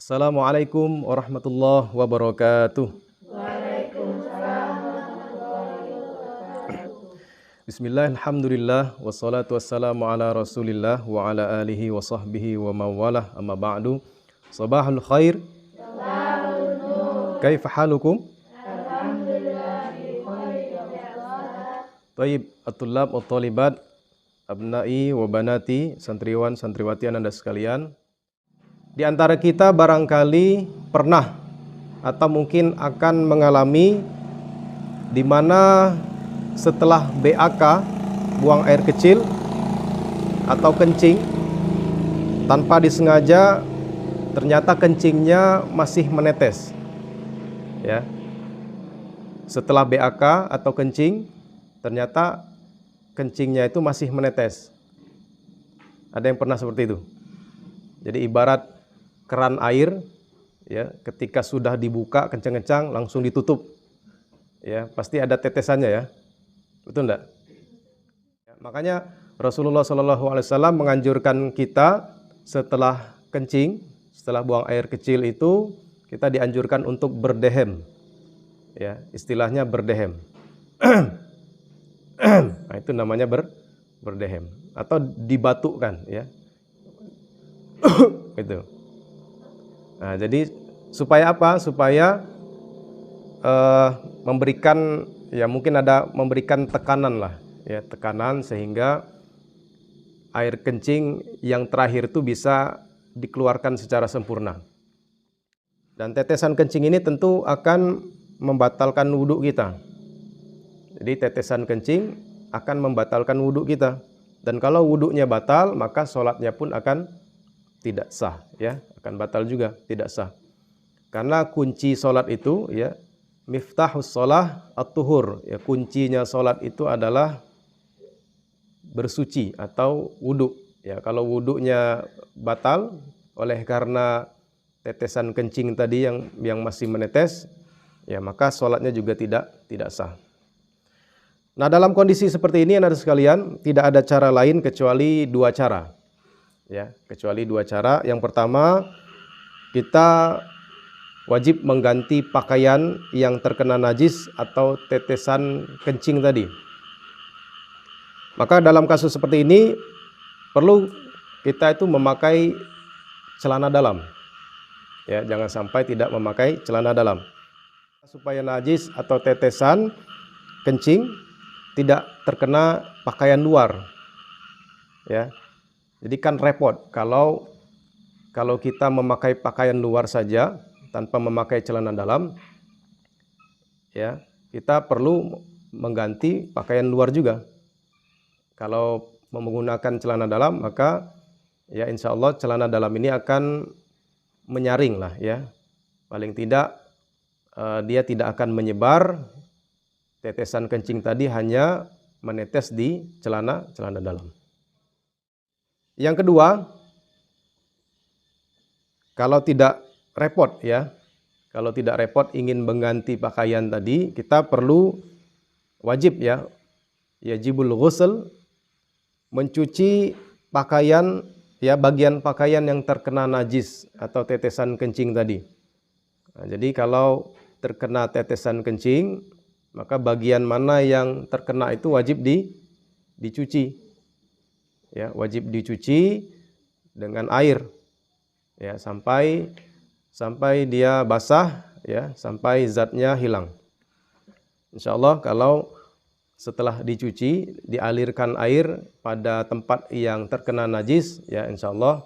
Assalamualaikum warahmatullahi wabarakatuh. Waalaikumsalam warahmatullahi wabarakatuh. Bismillah, alhamdulillah, wassalatu wassalamu ala rasulillah wa ala alihi wa sahbihi wa mawalah, amma ba'du. Sabahul khair. Sabahun nur. Kaifa halukum? Alhamdulillah bi khair ya Ustaz. Taib, at-tullab wa talibat, abnai wa banati, santriwan, santriwati Anda sekalian. Di antara kita barangkali pernah atau mungkin akan mengalami di mana setelah BAK, buang air kecil atau kencing, tanpa disengaja ternyata kencingnya masih menetes. Ya. Setelah BAK atau kencing, ternyata kencingnya itu masih menetes. Ada yang pernah seperti itu? Jadi ibarat keran air, ya, ketika sudah dibuka kencang-kencang langsung ditutup, ya, pasti ada tetesannya, ya, betul enggak? Ya, makanya Rasulullah SAW menganjurkan kita setelah kencing, setelah buang air kecil itu kita dianjurkan untuk berdehem, ya, istilahnya berdehem. Nah, itu namanya berdehem atau dibatukkan, ya. Gitu. Nah, jadi supaya apa? Supaya memberikan, ya, mungkin ada memberikan tekanan lah, ya, tekanan sehingga air kencing yang terakhir itu bisa dikeluarkan secara sempurna. Dan tetesan kencing ini tentu akan membatalkan wudhu kita. Jadi tetesan kencing akan membatalkan wudhu kita. Dan kalau wudhunya batal, maka sholatnya pun akan tidak sah, ya, akan batal juga, tidak sah. Karena kunci sholat itu, ya, miftahus sholah at-tuhur, ya, kuncinya sholat itu adalah bersuci atau wudhu, ya. Kalau wudhunya batal oleh karena tetesan kencing tadi yang masih menetes, ya, maka sholatnya juga tidak sah. Nah, dalam kondisi seperti ini, anak sekalian, tidak ada cara lain kecuali dua cara. Ya, kecuali dua cara. Yang pertama, kita wajib mengganti pakaian yang terkena najis atau tetesan kencing tadi. Maka dalam kasus seperti ini perlu kita itu memakai celana dalam. Ya, jangan sampai tidak memakai celana dalam. Supaya najis atau tetesan kencing tidak terkena pakaian luar. Ya. Jadi kan repot kalau kita memakai pakaian luar saja tanpa memakai celana dalam, ya, kita perlu mengganti pakaian luar juga. Kalau menggunakan celana dalam, maka ya insya Allah celana dalam ini akan menyaring lah, ya. Paling tidak dia tidak akan menyebar, tetesan kencing tadi hanya menetes di celana dalam. Yang kedua, kalau tidak repot, ya, kalau tidak repot ingin mengganti pakaian tadi, kita perlu wajib, ya, yajibul ghusl, mencuci pakaian, ya, bagian pakaian yang terkena najis atau tetesan kencing tadi. Nah, jadi kalau terkena tetesan kencing, maka bagian mana yang terkena itu wajib dicuci. Ya, wajib dicuci dengan air, ya, sampai dia basah, ya, sampai zatnya hilang. Insya Allah kalau setelah dicuci dialirkan air pada tempat yang terkena najis, ya, insya Allah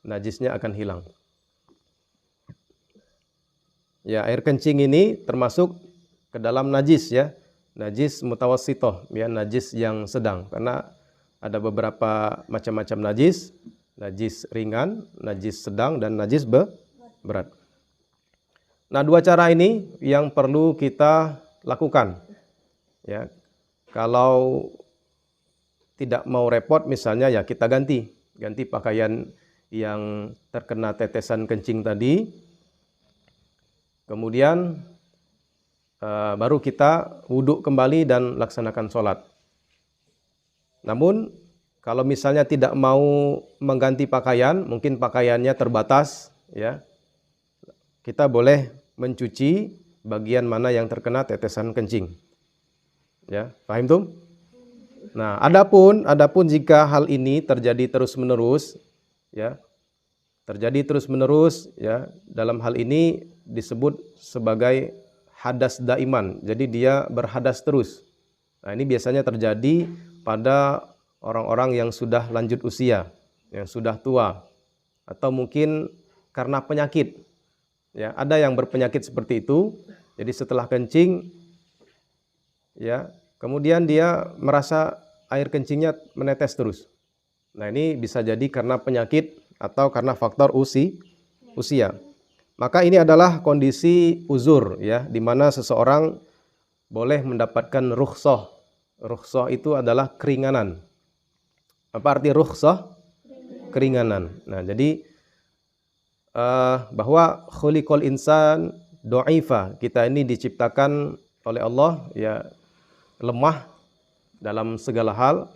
najisnya akan hilang. Ya, air kencing ini termasuk ke dalam najis, ya, najis mutawassithah, ya, najis yang sedang, karena ada beberapa macam-macam najis, najis ringan, najis sedang, dan najis berat. Nah, dua cara ini yang perlu kita lakukan. Ya, kalau tidak mau repot, misalnya, ya, kita ganti pakaian yang terkena tetesan kencing tadi, kemudian baru kita wudhu kembali dan laksanakan sholat. Namun kalau misalnya tidak mau mengganti pakaian, mungkin pakaiannya terbatas, ya, kita boleh mencuci bagian mana yang terkena tetesan kencing. Ya, paham tuh? Nah, adapun jika hal ini terjadi terus-menerus, ya, terjadi terus-menerus, ya, dalam hal ini disebut sebagai hadas daiman. Jadi dia berhadas terus. Nah, ini biasanya terjadi pada orang-orang yang sudah lanjut usia, yang sudah tua, atau mungkin karena penyakit. Ya, ada yang berpenyakit seperti itu. Jadi setelah kencing, ya, kemudian dia merasa air kencingnya menetes terus. Nah, ini bisa jadi karena penyakit atau karena faktor usia. Maka ini adalah kondisi uzur, ya, di mana seseorang boleh mendapatkan rukhsah. Rukhsah itu adalah keringanan. Apa arti rukhsah? Keringanan. Nah, jadi bahwa khuliqal insan dha'ifa, kita ini diciptakan oleh Allah, ya, lemah dalam segala hal,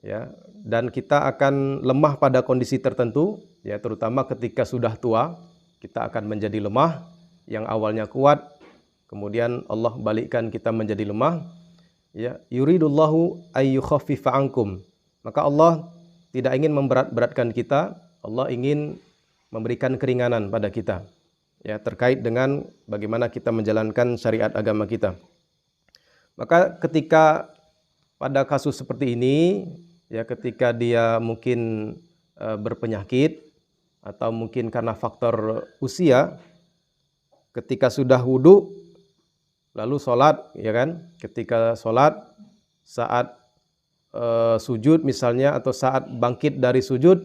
ya, dan kita akan lemah pada kondisi tertentu, ya, terutama ketika sudah tua, kita akan menjadi lemah. Yang awalnya kuat, kemudian Allah balikkan kita menjadi lemah. Ya, yuridullahu ayyukhaffifa ankum. Maka Allah tidak ingin memberat-beratkan kita, Allah ingin memberikan keringanan pada kita, ya, terkait dengan bagaimana kita menjalankan syariat agama kita. Maka ketika pada kasus seperti ini, ya, ketika dia mungkin berpenyakit atau mungkin karena faktor usia, ketika sudah wudu lalu sholat, ya kan, ketika sholat saat sujud misalnya, atau saat bangkit dari sujud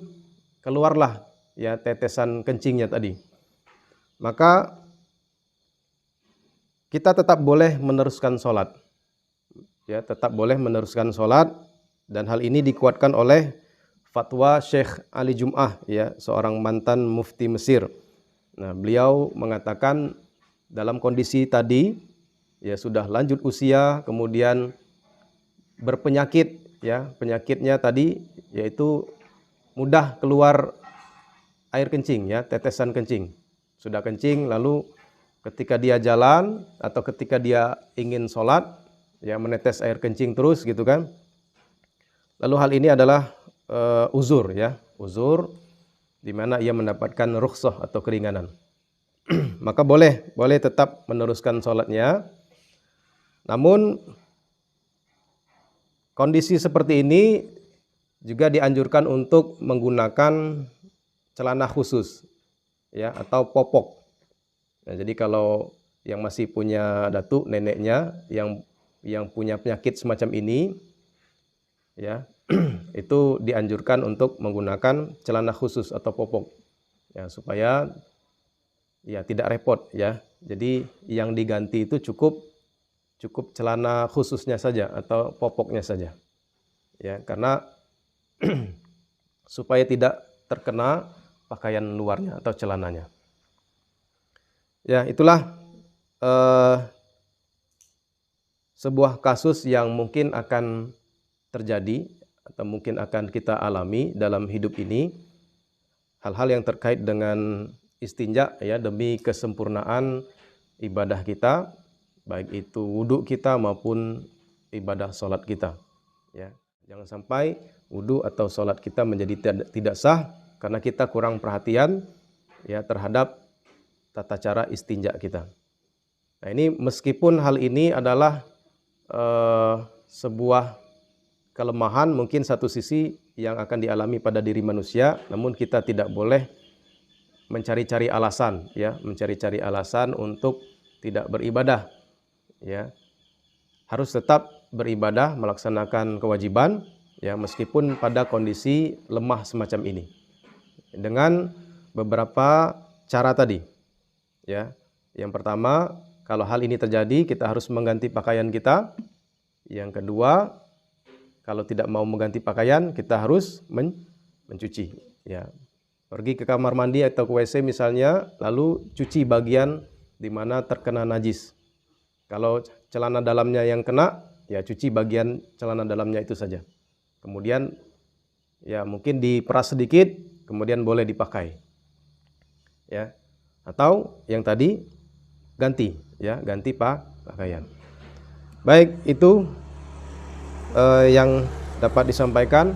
keluarlah, ya, tetesan kencingnya tadi, maka kita tetap boleh meneruskan sholat, ya, tetap boleh meneruskan sholat. Dan hal ini dikuatkan oleh fatwa Syekh Ali Jum'ah, ya, seorang mantan mufti Mesir. Nah, beliau mengatakan dalam kondisi tadi, ya, sudah lanjut usia, kemudian berpenyakit, ya, penyakitnya tadi yaitu mudah keluar air kencing, ya, tetesan kencing. Sudah kencing, lalu ketika dia jalan atau ketika dia ingin sholat, ya, menetes air kencing terus, gitu kan. Lalu hal ini adalah uzur, ya, uzur di mana ia mendapatkan rukhsah atau keringanan. Maka boleh tetap meneruskan sholatnya. Namun kondisi seperti ini juga dianjurkan untuk menggunakan celana khusus, ya, atau popok. Nah, jadi kalau yang masih punya datuk, neneknya yang punya penyakit semacam ini, ya, itu dianjurkan untuk menggunakan celana khusus atau popok, ya, supaya, ya, tidak repot, ya. Jadi yang diganti itu cukup celana khususnya saja atau popoknya saja, ya, karena supaya tidak terkena pakaian luarnya atau celananya. Ya, itulah sebuah kasus yang mungkin akan terjadi atau mungkin akan kita alami dalam hidup ini, hal-hal yang terkait dengan istinja, ya, demi kesempurnaan ibadah kita, baik itu wudhu kita maupun ibadah sholat kita, ya. Jangan sampai wudhu atau sholat kita menjadi tidak sah karena kita kurang perhatian, ya, terhadap tata cara istinja kita. Nah, ini meskipun hal ini adalah sebuah kelemahan mungkin satu sisi yang akan dialami pada diri manusia, namun kita tidak boleh mencari-cari alasan, ya, mencari-cari alasan untuk tidak beribadah, ya. Harus tetap beribadah, melaksanakan kewajiban, ya, meskipun pada kondisi lemah semacam ini, dengan beberapa cara tadi, ya. Yang pertama, kalau hal ini terjadi, kita harus mengganti pakaian kita. Yang kedua, kalau tidak mau mengganti pakaian, kita harus mencuci, ya. Pergi ke kamar mandi atau ke WC misalnya, lalu cuci bagian di mana terkena najis. Kalau celana dalamnya yang kena, ya, cuci bagian celana dalamnya itu saja. Kemudian, ya, mungkin diperas sedikit, kemudian boleh dipakai, ya. Atau yang tadi ganti, ya, ganti pakaian. Baik, itu yang dapat disampaikan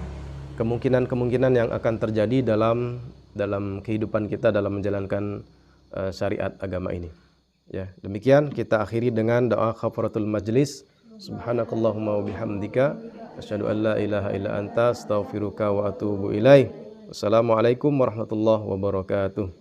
kemungkinan-kemungkinan yang akan terjadi dalam kehidupan kita dalam menjalankan syariat agama ini. Ya, demikian kita akhiri dengan doa kafaratul majlis. Subhanakallahumma wa bihamdika asyhadu an la ilaha illa anta astaghfiruka wa atubu ilaik. Wassalamualaikum warahmatullahi wabarakatuh.